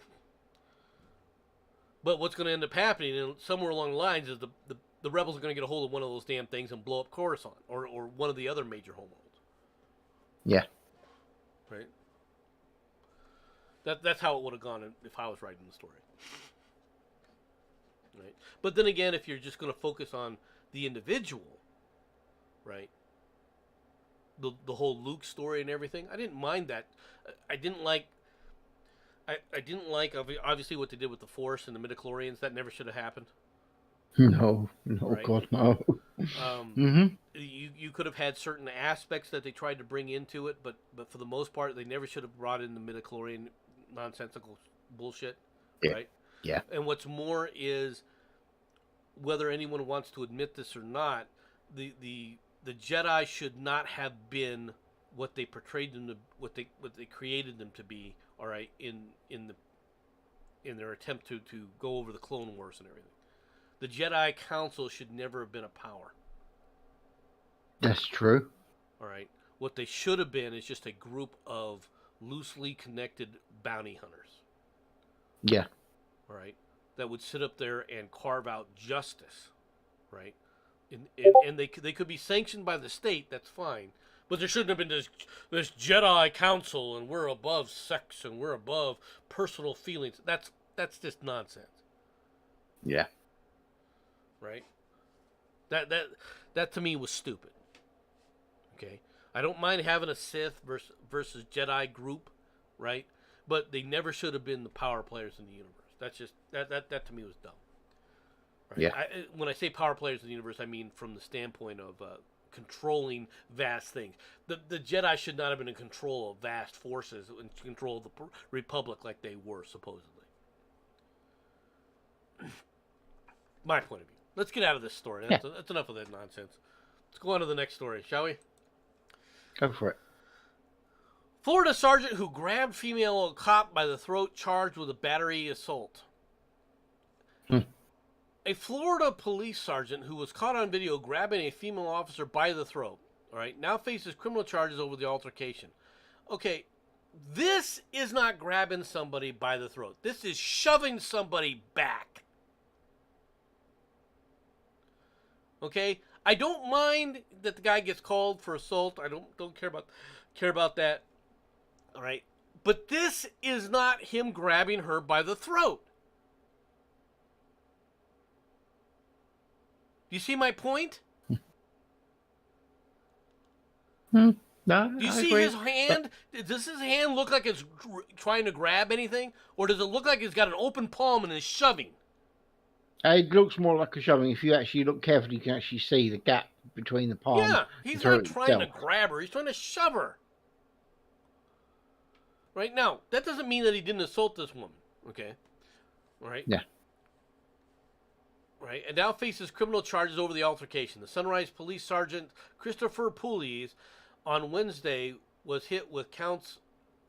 But what's going to end up happening, and somewhere along the lines, is the rebels are going to get a hold of one of those damn things and blow up Coruscant or one of the other major homeworlds. Yeah. Right. That's how it would have gone if I was writing the story. Right. But then again, if you're just going to focus on the individual, right? The whole Luke story and everything, I didn't mind that. I didn't like obviously what they did with the Force and the midichlorians. That never should have happened. No, Right. God, no. You could have had certain aspects that they tried to bring into it, but for the most part, they never should have brought in the midichlorian nonsensical bullshit, Yeah. right? Yeah. And what's more is whether anyone wants to admit this or not, the Jedi should not have been what they portrayed them to, what they created them to be. All right, in their attempt to go over the Clone Wars and everything, the Jedi Council should never have been a power. That's true. All right, what they should have been is just a group of loosely connected bounty hunters. Yeah. All right, that would sit up there and carve out justice, right? And they could be sanctioned by the state. That's fine, but there shouldn't have been this Jedi Council, and we're above sex and we're above personal feelings. That's just nonsense, Yeah. right? That to me was stupid. Okay, I don't mind having a Sith versus Jedi group, right? But they never should have been the power players in the universe. That's just that to me was dumb. Right? Yeah. When I say power players in the universe, I mean from the standpoint of controlling vast things. The Jedi should not have been in control of vast forces, in control of the Republic like they were supposedly. My point of view. Let's get out of this story. That's enough of that nonsense. Let's go on to the next story, shall we? Go for it. Florida sergeant who grabbed female cop by the throat charged with a battery assault. A Florida police sergeant who was caught on video grabbing a female officer by the throat, all right, now faces criminal charges over the altercation. Okay, this is not grabbing somebody by the throat. This is shoving somebody back. Okay, I don't mind that the guy gets called for assault. I don't care about that. All right, but this is not him grabbing her by the throat. Do you see my point? No, Do you see his hand? Does his hand look like it's trying to grab anything? Or does it look like it's got an open palm and is shoving? It looks more like a shoving. If you actually look carefully, you can actually see the gap between the palm. Yeah, he's not trying to grab her. He's trying to shove her. Right now, that doesn't mean that he didn't assault this woman. Okay? All right? Yeah. Right, and now faces criminal charges over the altercation. The Sunrise Police Sergeant Christopher Pugliese on Wednesday was hit with counts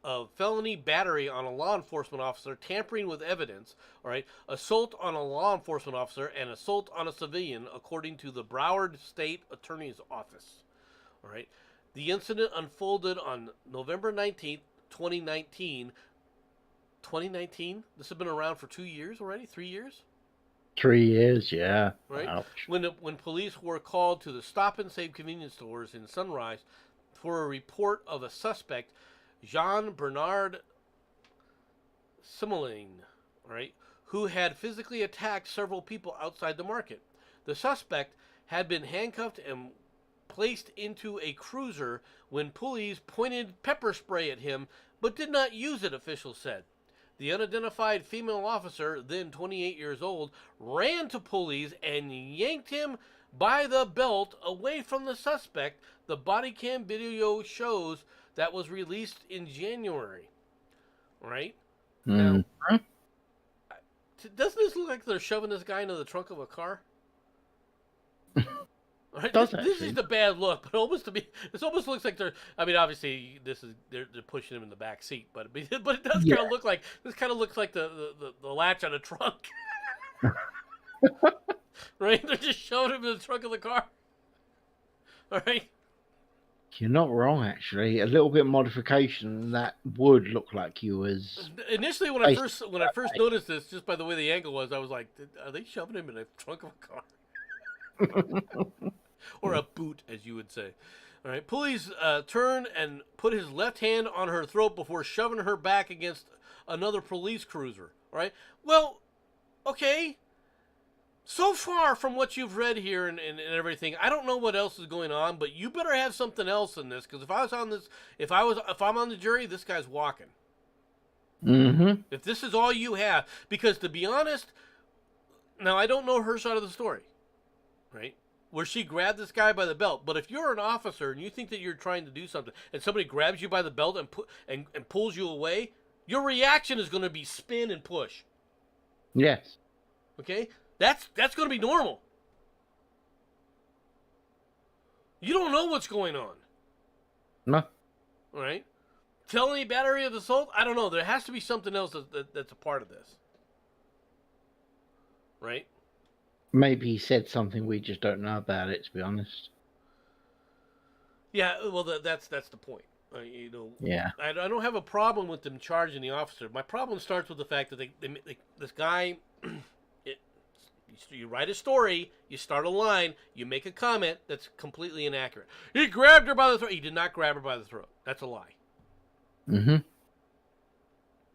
of felony battery on a law enforcement officer, tampering with evidence, all right, assault on a law enforcement officer, and assault on a civilian, according to the Broward State Attorney's Office. All right, the incident unfolded on November 19th, 2019. 2019? This has been around for 2 years already? 3 years? 3 years, yeah. Right? Ouch. When police were called to the Stop and Save convenience stores in Sunrise for a report of a suspect, Jean-Bernard Simeling, right, who had physically attacked several people outside the market. The suspect had been handcuffed and placed into a cruiser when police pointed pepper spray at him, but did not use it, officials said. The unidentified female officer, then 28 years old, ran to police and yanked him by the belt away from the suspect, the body cam video shows, that was released in January. Right? Mm. Now, doesn't this look like they're shoving this guy into the trunk of a car? Right? This is the bad look, but this almost looks like they're. I mean, obviously, they're pushing him in the back seat, but it does kind of look like this. Kind of looks like the latch on a trunk, right? They're just shoving him in the trunk of the car. All right. You're not wrong, actually. A little bit of modification, and that would look like you was. Initially, when I first noticed this, just by the way the angle was, I was like, "Are they shoving him in the trunk of a car?" Or a boot, as you would say. All right. Police turned and put his left hand on her throat before shoving her back against another police cruiser. All right. Well, okay. So far from what you've read here and everything, I don't know what else is going on, but you better have something else in this, because if I'm on the jury, this guy's walking. Mm-hmm. If this is all you have, because to be honest, now I don't know her side of the story, right? Where she grabbed this guy by the belt. But if you're an officer and you think that you're trying to do something, and somebody grabs you by the belt and pulls you away, your reaction is going to be spin and push. Yes. Okay? That's going to be normal. You don't know what's going on. No. All right? Felony battery of assault? I don't know. There has to be something else that's a part of this. Right? Maybe he said something we just don't know about it, to be honest. Yeah, well, that's the point. Yeah. I don't have a problem with them charging the officer. My problem starts with the fact that this guy, you write a story, you start a line, you make a comment that's completely inaccurate. He grabbed her by the throat. He did not grab her by the throat. That's a lie. Mm-hmm.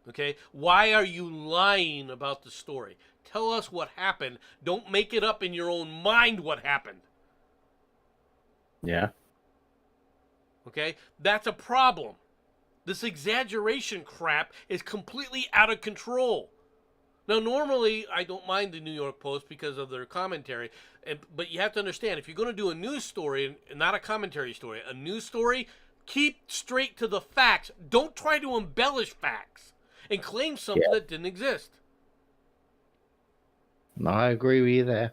Okay? Why are you lying about the story? Tell us what happened. Don't make it up in your own mind what happened. Yeah. Okay? That's a problem. This exaggeration crap is completely out of control. Now, normally, I don't mind the New York Post because of their commentary, but you have to understand, if you're going to do a news story, and not a commentary story, a news story, keep straight to the facts. Don't try to embellish facts and claim something that didn't exist. No, I agree with you there.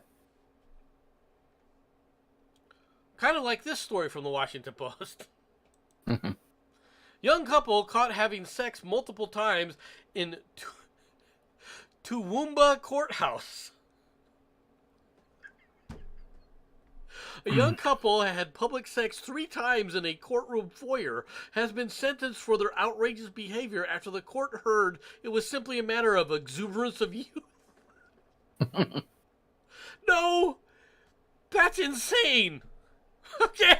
Kind of like this story from the Washington Post. Young couple caught having sex multiple times in Toowoomba courthouse. A young couple had public sex 3 times in a courtroom foyer has been sentenced for their outrageous behavior after the court heard it was simply a matter of exuberance of youth. No! That's insane! Okay?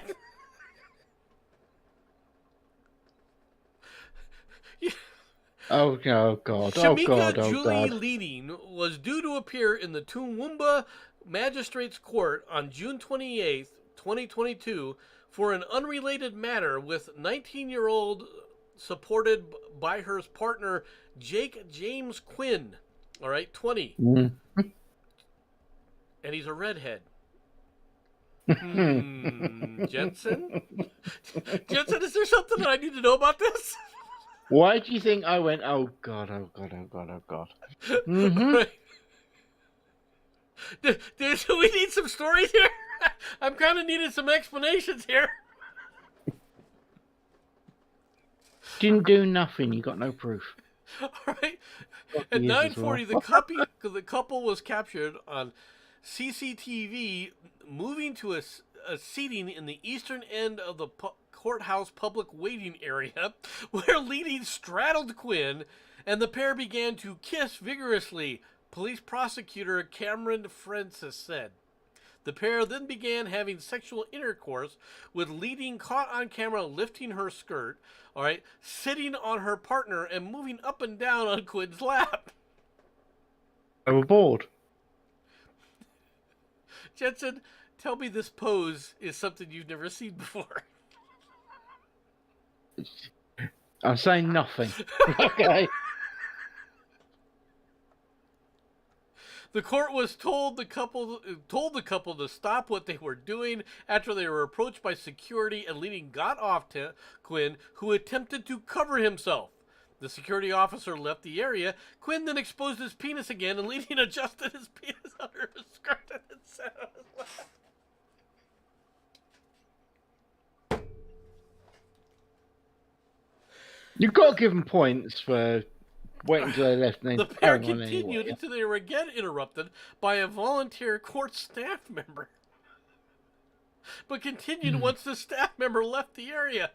Oh, God. Shamika Julie Leading was due to appear in the Toowoomba Magistrates Court on June 28th, 2022 for an unrelated matter with 19-year-old supported by her partner Jake James Quinn. All right, 20. Mm-hmm. And he's a redhead. Jensen? Jensen, is there something that I need to know about this? Why do you think I went, oh, God. Mm-hmm. Right. Do we need some stories here? I'm kind of needing some explanations here. Didn't do nothing. You got no proof. All right. At 9:40, the couple was captured on CCTV moving to a seating in the eastern end of the courthouse public waiting area, where Leading straddled Quinn, and the pair began to kiss vigorously. Police prosecutor Cameron Francis said. The pair then began having sexual intercourse, with Leading caught on camera lifting her skirt, all right, sitting on her partner and moving up and down on Quinn's lap. They were bored. Jensen, tell me this pose is something you've never seen before. I'm saying nothing. Okay. The court was told the couple to stop what they were doing after they were approached by security, and Leading got off Quinn, who attempted to cover himself. The security officer left the area. Quinn then exposed his penis again, and Leading adjusted his penis under his skirt and then sat on his lap. You've got to give them points for waiting until they left and then the pair carrying on continued anyway. until they were again interrupted by a volunteer court staff member. But continued once the staff member left the area.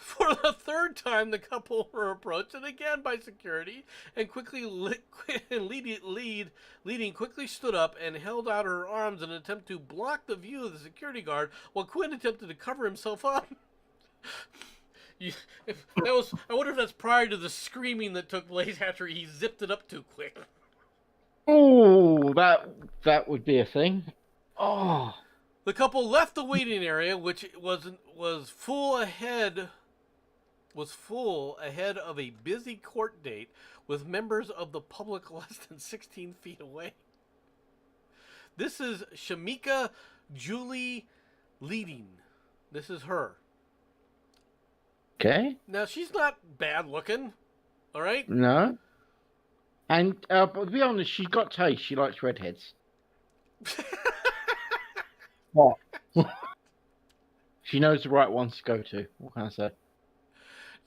For the 3rd time, the couple were approached, and again by security, and Leading quickly stood up and held out her arms in an attempt to block the view of the security guard, while Quinn attempted to cover himself up. I wonder if that's prior to the screaming that took place after he zipped it up too quick. Oh, that would be a thing. Oh. The couple left the waiting area, which was full ahead of a busy court date with members of the public less than 16 feet away. This is Shamika Julie Leading. This is her. Okay. Now, she's not bad looking, all right? No. And but to be honest, she's got taste. She likes redheads. What? She knows the right ones to go to. What can I say?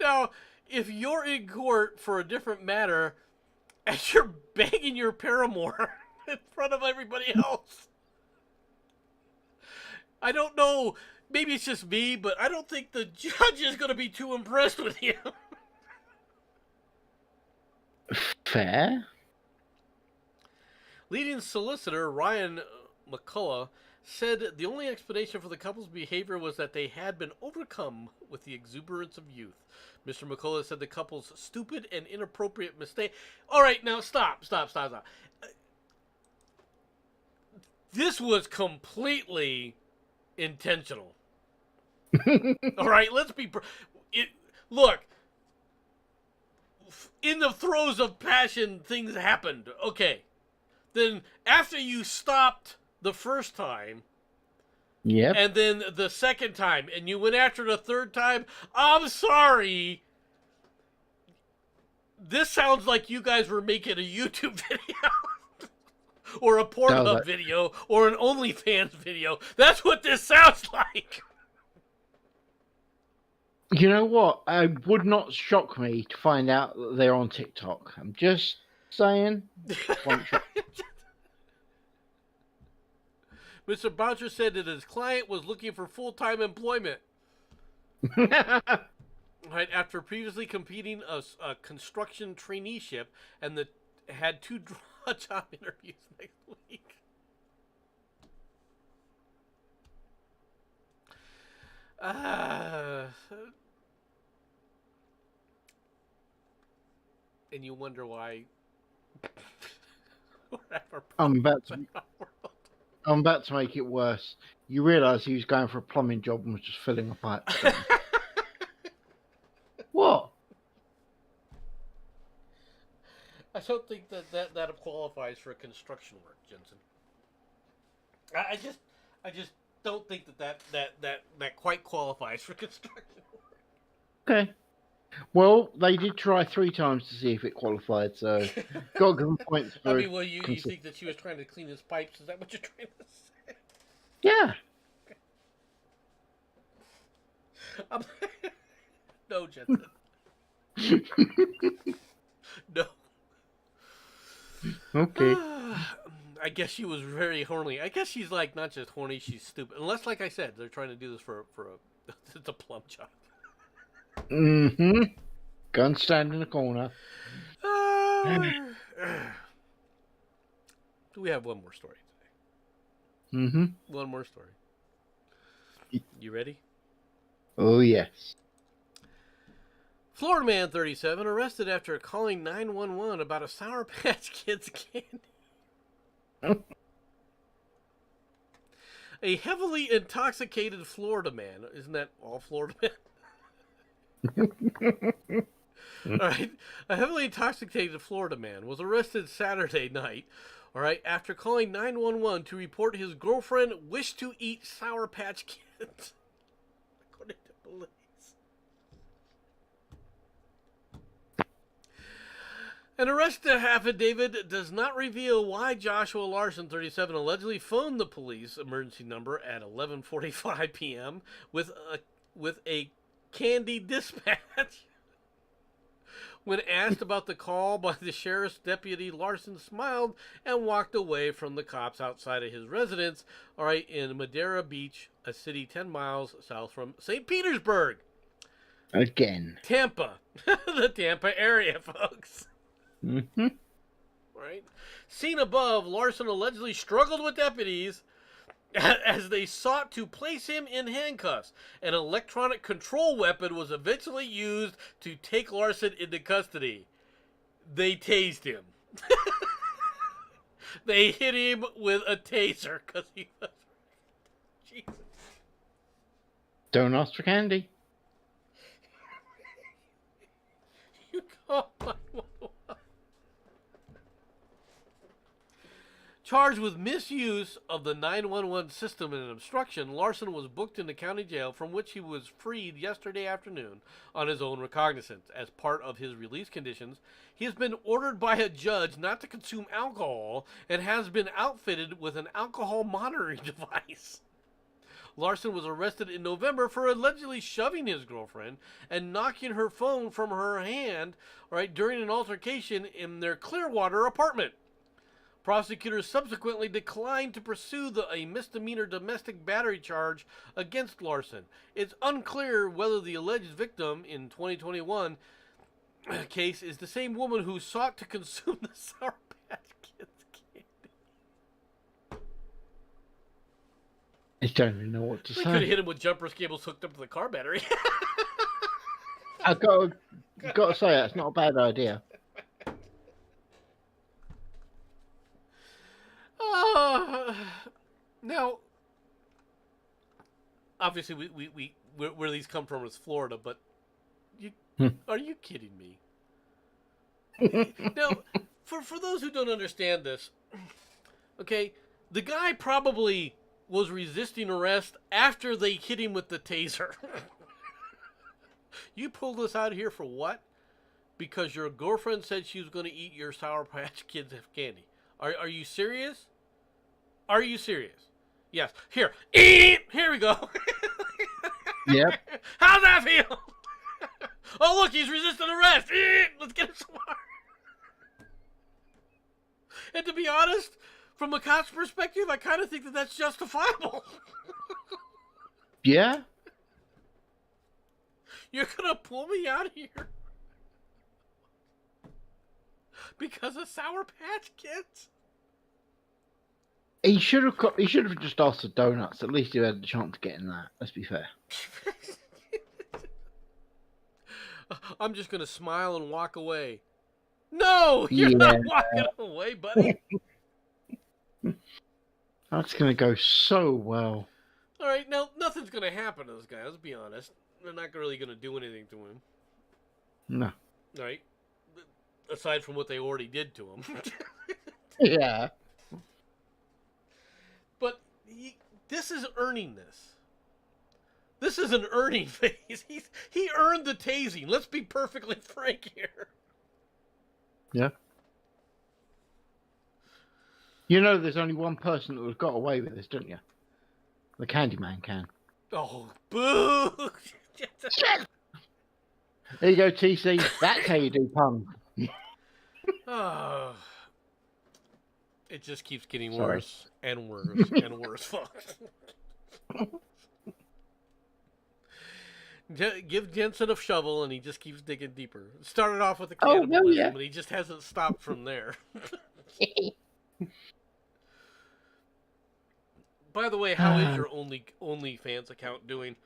Now, if you're in court for a different matter and you're banging your paramour in front of everybody else, I don't know. Maybe it's just me, but I don't think the judge is going to be too impressed with you. Fair. Leading solicitor Ryan McCullough said the only explanation for the couple's behavior was that they had been overcome with the exuberance of youth. Mr. McCullough said the couple's stupid and inappropriate mistake. All right, now stop. This was completely intentional. All right, let's be. Look, in the throes of passion, things happened. Okay. Then after you stopped the first time, Yep. and then the second time, and you went after the third time, I'm sorry. This sounds like you guys were making a YouTube video. Or a Pornhub video, or an OnlyFans video. That's what this sounds like. You know what? It would not shock me to find out that they're on TikTok. I'm just saying. Mr. Boucher said that his client was looking for full-time employment. Right after previously completing a construction traineeship and had 2 job interviews next week. And you wonder why. I'm about to make it worse. You realise he was going for a plumbing job and was just filling a pipe. What? I don't think that qualifies for construction work, Jensen. I just don't think that quite qualifies for construction work. Okay. Well, they did try 3 times to see if it qualified, so got to give them points for. I mean, well, you think that she was trying to clean his pipes? Is that what you're trying to say? Yeah. No, Jensen. No. Okay. I guess she was very horny. I guess she's like not just horny, she's stupid. Unless, like I said, they're trying to do this for a it's a plum job. Mm-hmm. Gun stand in the corner. Do we have one more story today? Mm-hmm. One more story. You ready? Oh, yes. Florida man 37 arrested after calling 911 about a Sour Patch Kids candy. A heavily intoxicated Florida man. Isn't that all Florida men? All right. A heavily intoxicated Florida man was arrested Saturday night, all right, after calling 911 to report his girlfriend wished to eat Sour Patch Kids. According to police. An arrest affidavit does not reveal why Joshua Larson, 37, allegedly phoned the police emergency number at 11:45 p.m. with a candy dispatch. When asked about the call by the sheriff's deputy, Larson smiled and walked away from the cops outside of his residence, all right, in Madera Beach, a city 10 miles south from St. Petersburg. Again. Tampa. The Tampa area, folks. Mm-hmm. Right? Seen above, Larson allegedly struggled with deputies as they sought to place him in handcuffs. An electronic control weapon was eventually used to take Larson into custody. They tased him. They hit him with a taser because he was... Jesus. Don't ask for candy. You call 911. Charged with misuse of the 911 system and obstruction, Larson was booked into county jail, from which he was freed yesterday afternoon on his own recognizance. As part of his release conditions, he has been ordered by a judge not to consume alcohol and has been outfitted with an alcohol monitoring device. Larson was arrested in November for allegedly shoving his girlfriend and knocking her phone from her hand, right, during an altercation in their Clearwater apartment. Prosecutors subsequently declined to pursue a misdemeanor domestic battery charge against Larson. It's unclear whether the alleged victim in 2021 case is the same woman who sought to consume the Sour Patch Kids candy. I don't even know what to We could have say. hit him with jumper cables hooked up to the car battery. I got to say that's not a bad idea. Now, obviously, where these come from is Florida, but are you kidding me? Now, for those who don't understand this, okay, the guy probably was resisting arrest after they hit him with the taser. You pulled us out of here for what? Because your girlfriend said she was going to eat your Sour Patch Kids candy. Are you serious? Are you serious? Yes. Here. Eat! Here we go. Yep. How's that feel? Oh, look, he's resisting arrest. Eat! Let's get him some more. And to be honest, from a cop's perspective, I kind of think that that's justifiable. Yeah. You're going to pull me out of here because of Sour Patch Kids? He should have just asked for donuts. At least he had the chance of getting that. Let's be fair. I'm just going to smile and walk away. No, you're not walking away, buddy. That's going to go so well. All right, now, nothing's going to happen to this guy. Let's be honest. They're not really going to do anything to him. No. All right? Aside from what they already did to him. Yeah. But this is earning this. This is an earning phase. He earned the tasing. Let's be perfectly frank here. Yeah. You know there's only one person that would have got away with this, don't you? The Candyman can. Oh, boo! There you go, TC. That's how you do puns. Oh. It just keeps getting Sorry. worse and worse and worse, folks. Give Jensen a shovel and he just keeps digging deeper. It started off with the cannibalism and he just hasn't stopped from there. By the way, how is your OnlyFans account doing?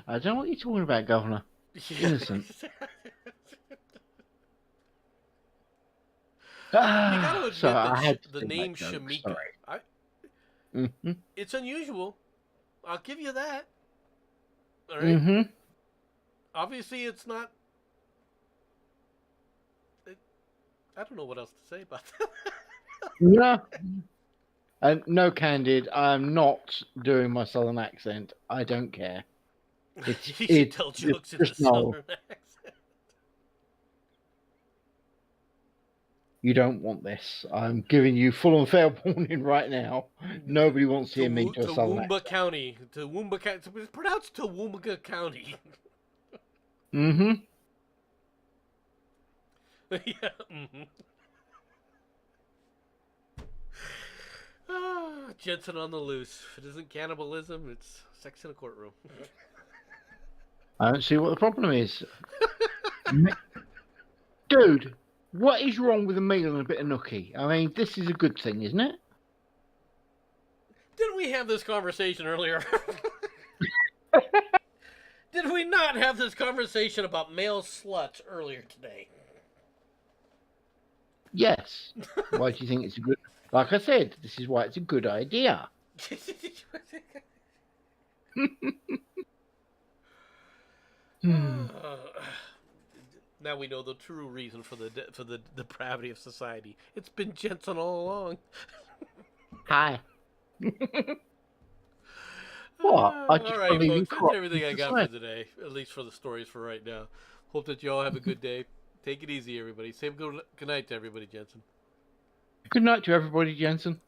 I don't know what you're talking about, Governor. Innocent. You gotta admit So I that had the name Shamika. Mm-hmm. It's unusual. I'll give you that. All right. Mm-hmm. Obviously, it's not. I don't know what else to say about that. No. And no, Candid, I'm not doing my southern accent. I don't care. You should tell jokes in a southern accent. You don't want this. I'm giving you full and fair warning right now. Nobody wants to hear me do a southern accent. County. Toowoomba County. It's pronounced Toowoomba County. Mm-hmm. Yeah. Mm-hmm. Jensen on the loose. If it isn't cannibalism, it's sex in a courtroom. I don't see what the problem is. Dude, what is wrong with a meal and a bit of nookie? I mean, this is a good thing, isn't it? Didn't we have this conversation earlier? Did we not have this conversation about male sluts earlier today? Yes. Why do you think it's a good... Like I said, this is why it's a good idea. Now we know the true reason for the depravity of society. It's been Jensen all along. Hi. What? I just All right, believe you folks. That's corrupt everything I got society. for today. At least for the stories for right now. Hope that you all have a good day. Take it easy, everybody. Say good night to everybody, Jensen. Good night to everybody, Jensen.